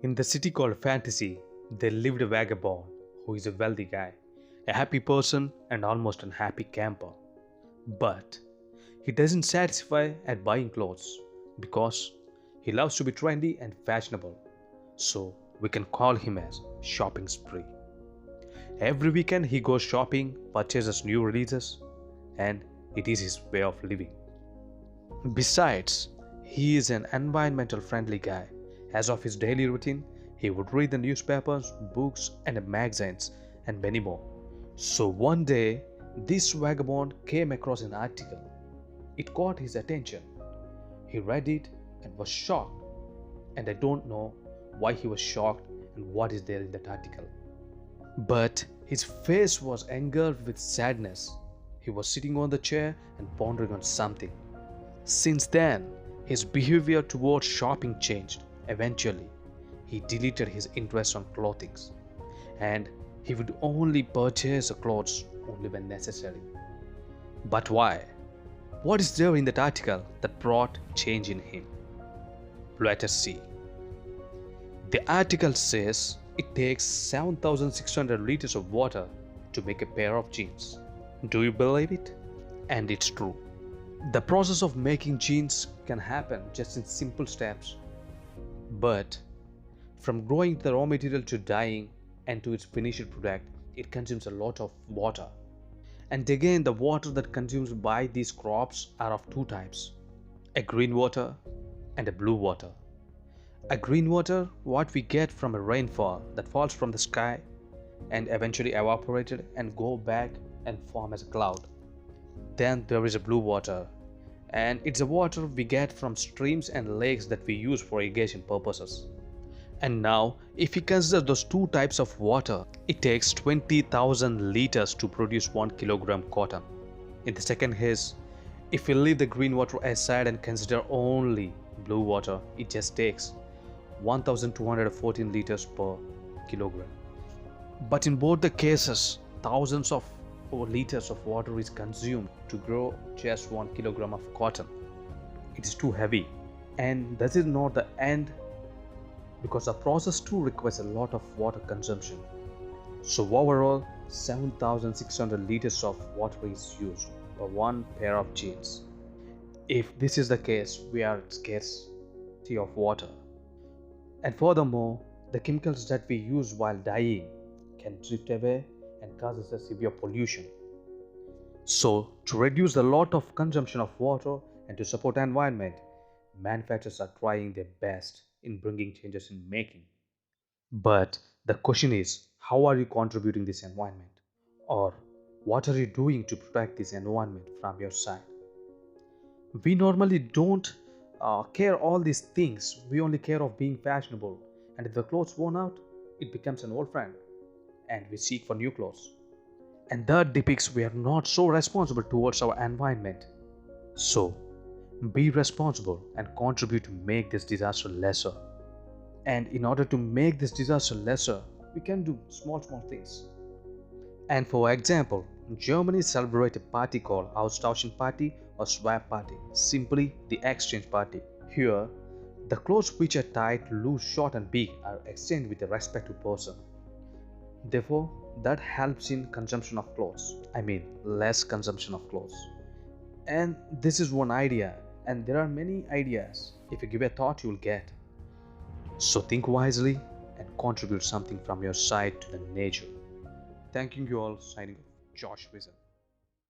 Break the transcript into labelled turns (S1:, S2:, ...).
S1: In the city called Fantasy, there lived a vagabond who is a wealthy guy, a happy person, and almost unhappy camper. But he doesn't satisfy at buying clothes because he loves to be trendy and fashionable. So we can call him as Shopping Spree. Every weekend he goes shopping, purchases new releases, and it is his way of living. Besides, he is an environmental friendly guy. As of his daily routine, he would read the newspapers, books, and magazines, and many more. So one day, this vagabond came across an article. It caught his attention. He read it and was shocked. And I don't know why he was shocked and what is there in that article. But his face was angered with sadness. He was sitting on the chair and pondering on something. Since then, his behavior towards shopping changed. Eventually, he deleted his interest on clothing and he would only purchase clothes only when necessary. But why? What is there in that article that brought change in him? Let us see. The article says it takes 7,600 liters of water to make a pair of jeans. Do you believe it? And it's true. The process of making jeans can happen just in simple steps. But from growing the raw material to dyeing and to its finished product, it consumes a lot of water. And again, the water that consumed by these crops are of two types, a green water and a blue water. A green water, what we get from a rainfall that falls from the sky and eventually evaporated and go back and form as a cloud. Then there is a blue water, and it's a water we get from streams and lakes that we use for irrigation purposes. And now, if we consider those two types of water, it takes 20,000 liters to produce 1 kilogram cotton. In the second case, if we leave the green water aside and consider only blue water, it just takes 1,214 liters per kilogram. But in both the cases, thousands of liters of water is consumed to grow just 1 kilogram of cotton. It is too heavy. And this is not the end, because the process too requires a lot of water consumption. So overall, 7,600 liters of water is used for one pair of jeans. If this is the case, we are at scarcity of water. And furthermore, the chemicals that we use while dyeing can drift away and causes a severe pollution. So, to reduce the lot of consumption of water and to support the environment, manufacturers are trying their best in bringing changes in making. But the question is, how are you contributing this environment? Or what are you doing to protect this environment from your side? We normally don't care all these things. We only care of being fashionable. And if the clothes worn out, it becomes an old friend and we seek for new clothes. And that depicts we are not so responsible towards our environment. So, be responsible and contribute to make this disaster lesser. And in order to make this disaster lesser, we can do small things. And for example, Germany celebrates a party called Austauschen Party or Swap Party, simply the exchange party. Here, the clothes which are tight, loose, short and big are exchanged with the respective person. Therefore, that helps in consumption of clothes. Less consumption of clothes. And this is one idea, and there are many ideas. If you give a thought, you will get. So think wisely and contribute something from your side to the nature. Thanking you all, signing off. Josh Wizard.